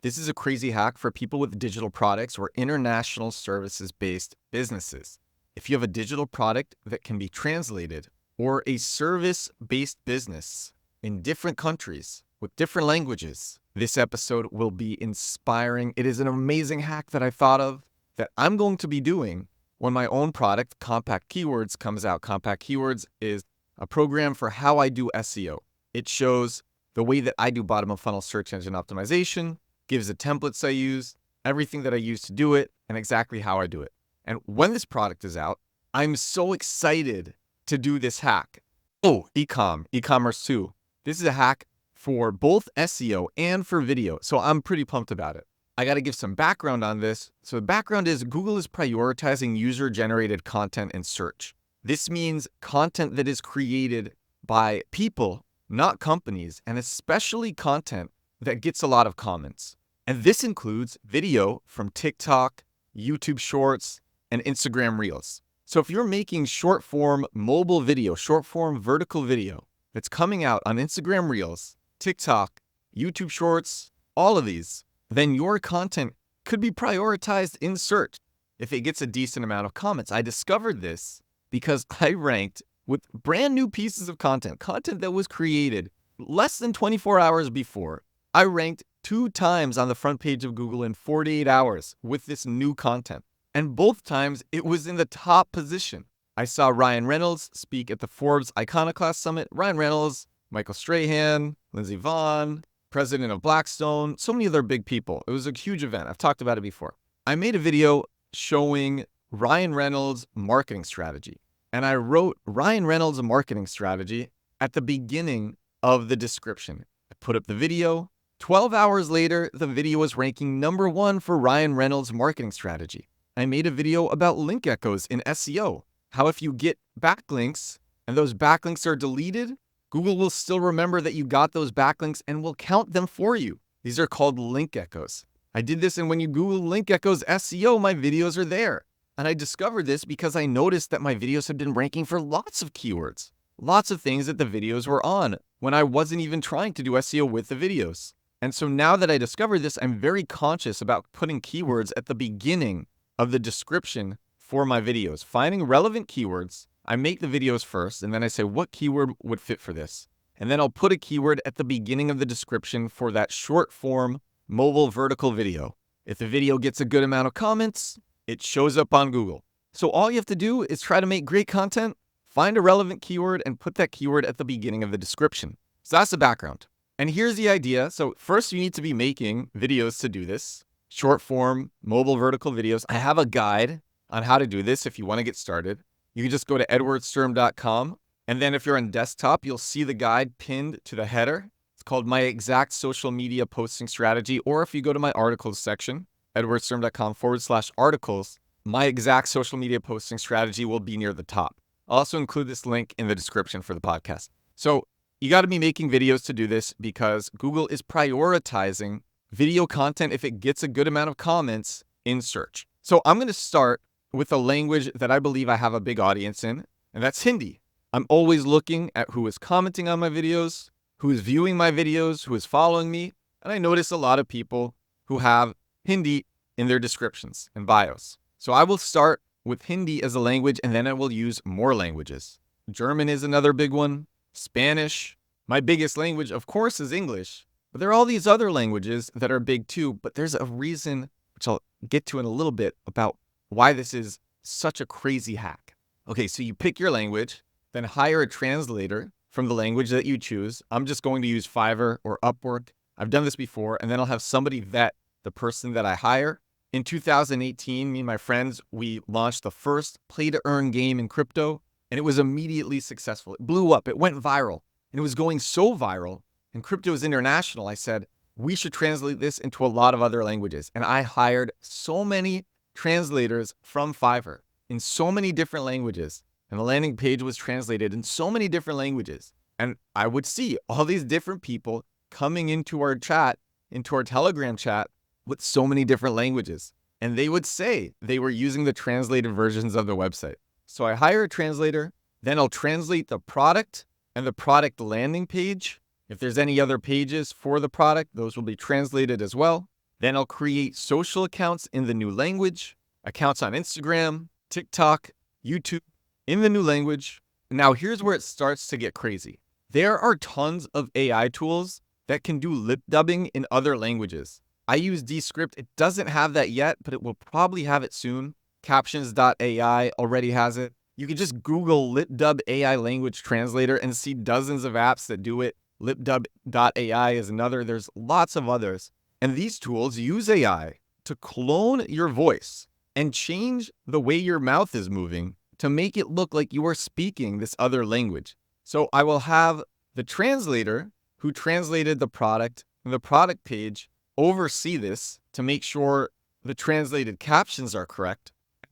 This is a crazy hack for people with digital products or international services-based businesses. If you have a digital product that can be translated or a service-based business in different countries with different languages, this episode will be inspiring. It is an amazing hack that I thought of that I'm going to be doing when my own product, Compact Keywords, comes out. Compact Keywords is a program for how I do SEO. It shows the way that I do bottom of funnel search engine optimization, gives the templates I use, everything that I use to do it, and exactly how I do it. And when this product is out, I'm so excited to do this hack. Oh, e-commerce too. This is a hack for both SEO and for video, so I'm pretty pumped about it. I got to give some background on this. So the background is Google is prioritizing user-generated content in search. This means content that is created by people, not companies, and especially content that gets a lot of comments. And this includes video from TikTok, YouTube Shorts, and Instagram Reels. So if you're making short form mobile video, short form vertical video that's coming out on Instagram Reels, TikTok, YouTube Shorts, all of these, then your content could be prioritized in search if it gets a decent amount of comments. I discovered this because I ranked with brand new pieces of content that was created less than 24 hours before. I ranked 2 times on the front page of Google in 48 hours with this new content. And both times it was in the top position. I saw Ryan Reynolds speak at the Forbes Iconoclast Summit. Ryan Reynolds, Michael Strahan, Lindsey Vonn, president of Blackstone, so many other big people. It was a huge event. I've talked about it before. I made a video showing Ryan Reynolds' marketing strategy. And I wrote Ryan Reynolds' marketing strategy at the beginning of the description. I put up the video. 12 hours later, the video was ranking #1 for Ryan Reynolds' marketing strategy. I made a video about link echoes in SEO. How if you get backlinks and those backlinks are deleted, Google will still remember that you got those backlinks and will count them for you. These are called link echoes. I did this, and when you Google link echoes SEO, my videos are there. And I discovered this because I noticed that my videos had been ranking for lots of keywords, lots of things that the videos were on when I wasn't even trying to do SEO with the videos. And so now that I discovered this, I'm very conscious about putting keywords at the beginning of the description for my videos. Finding relevant keywords, I make the videos first, and then I say, what keyword would fit for this? And then I'll put a keyword at the beginning of the description for that short form mobile vertical video. If the video gets a good amount of comments, it shows up on Google. So all you have to do is try to make great content, find a relevant keyword, and put that keyword at the beginning of the description. So that's the background. And here's the idea. So first you need to be making videos to do this. Short form, mobile vertical videos. I have a guide on how to do this if you want to get started. You can just go to edwardsturm.com. And then if you're on desktop, you'll see the guide pinned to the header. It's called My Exact Social Media Posting Strategy. Or if you go to my articles section, edwardsturm.com/articles, My Exact Social Media Posting Strategy will be near the top. I'll also include this link in the description for the podcast. So you got to be making videos to do this because Google is prioritizing video content if it gets a good amount of comments in search. So I'm going to start with a language that I believe I have a big audience in, and that's Hindi. I'm always looking at who is commenting on my videos, who is viewing my videos, who is following me, and I notice a lot of people who have Hindi in their descriptions and bios. So I will start with Hindi as a language, and then I will use more languages. German is another big one. Spanish. My biggest language, of course, is English. But there are all these other languages that are big too. But there's a reason, which I'll get to in a little bit, about why this is such a crazy hack. Okay, so you pick your language, then hire a translator from the language that you choose. I'm just going to use Fiverr or Upwork. I've done this before, and then I'll have somebody vet the person that I hire. In 2018, me and my friends, we launched the first play-to-earn game in crypto, and it was immediately successful. It blew up. It went viral, and it was going so viral, and crypto is international. I said, we should translate this into a lot of other languages. And I hired so many translators from Fiverr in so many different languages. And the landing page was translated in so many different languages. And I would see all these different people coming into our chat, into our Telegram chat with so many different languages. And they would say they were using the translated versions of the website. So I hire a translator, then I'll translate the product and the product landing page. If there's any other pages for the product, those will be translated as well. Then I'll create social accounts in the new language, accounts on Instagram, TikTok, YouTube in the new language. Now, here's where it starts to get crazy. There are tons of AI tools that can do lip dubbing in other languages. I use Descript. It doesn't have that yet, but it will probably have it soon. Captions.ai already has it. You can just Google LipDub AI language translator and see dozens of apps that do it. LipDub.ai is another. There's lots of others. And these tools use AI to clone your voice and change the way your mouth is moving to make it look like you are speaking this other language. So I will have the translator who translated the product page oversee this to make sure the translated captions are correct.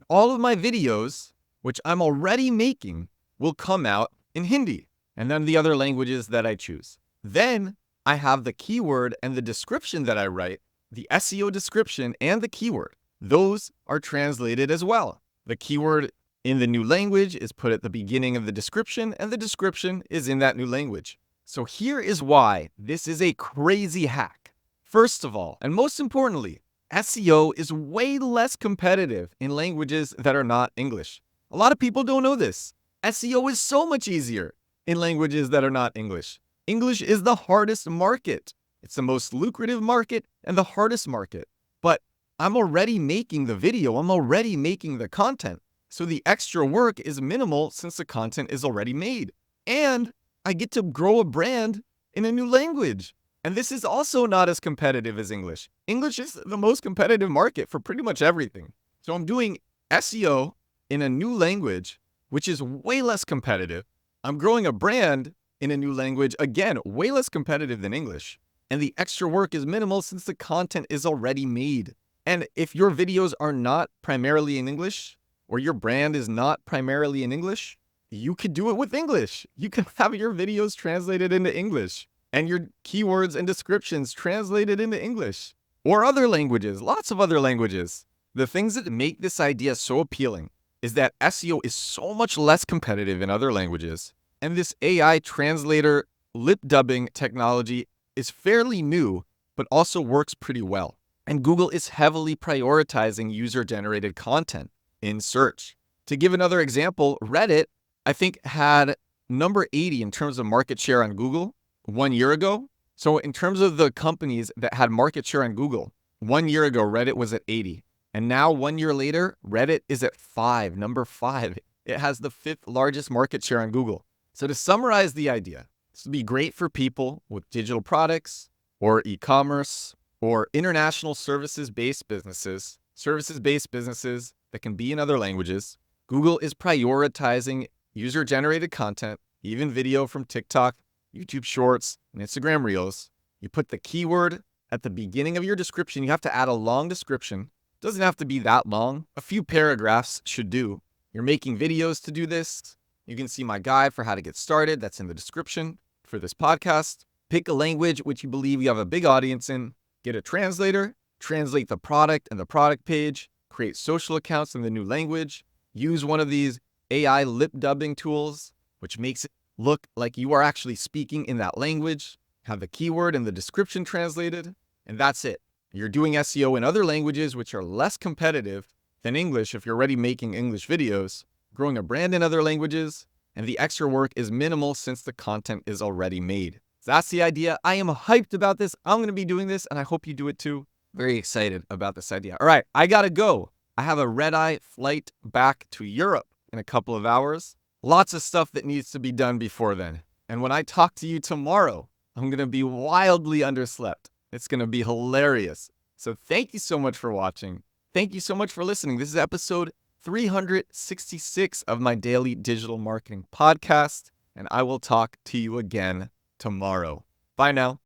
All of my videos, which I'm already making, will come out in Hindi and then the other languages that I choose. Then I have the keyword and the description that I write, the SEO description and the keyword. Those are translated as well. The keyword in the new language is put at the beginning of the description, and the description is in that new language. So here is why this is a crazy hack. First of all, and most importantly, SEO is way less competitive in languages that are not English. A lot of people don't know this. SEO is so much easier in languages that are not English. English is the hardest market. It's the most lucrative market and the hardest market. But I'm already making the video. I'm already making the content. So the extra work is minimal since the content is already made. And I get to grow a brand in a new language. And this is also not as competitive as English. English is the most competitive market for pretty much everything. So I'm doing SEO in a new language, which is way less competitive. I'm growing a brand in a new language, again, way less competitive than English. And the extra work is minimal since the content is already made. And if your videos are not primarily in English, or your brand is not primarily in English, you could do it with English. You can have your videos translated into English and your keywords and descriptions translated into English or other languages, lots of other languages. The things that make this idea so appealing is that SEO is so much less competitive in other languages. And this AI translator lip dubbing technology is fairly new, but also works pretty well. And Google is heavily prioritizing user-generated content in search. To give another example, Reddit, I think, had number 80 in terms of market share on Google 1 year ago. So in terms of the companies that had market share on Google, 1 year ago, Reddit was at 80. And now 1 year later, Reddit is at 5, number 5. It has the 5th largest market share on Google. So to summarize the idea, this would be great for people with digital products or e-commerce or international services-based businesses that can be in other languages. Google is prioritizing user-generated content, even video from TikTok, YouTube Shorts, and Instagram Reels. You put the keyword at the beginning of your description. You have to add a long description. It doesn't have to be that long. A few paragraphs should do. You're making videos to do this. You can see my guide for how to get started. That's in the description for this podcast. Pick a language which you believe you have a big audience in. Get a translator, translate the product and the product page, create social accounts in the new language, use one of these AI lip dubbing tools, which makes it look like you are actually speaking in that language, have the keyword and the description translated, and that's it. You're doing SEO in other languages which are less competitive than English if you're already making English videos, growing a brand in other languages, and the extra work is minimal since the content is already made. So that's the idea. I am hyped about this. I'm going to be doing this, and I hope you do it too. Very excited about this idea. All right, I got to go. I have a red-eye flight back to Europe in a couple of hours. Lots of stuff that needs to be done before then. And when I talk to you tomorrow, I'm going to be wildly underslept. It's going to be hilarious. So thank you so much for watching. Thank you so much for listening. This is episode 366 of my daily digital marketing podcast, and I will talk to you again tomorrow. Bye now.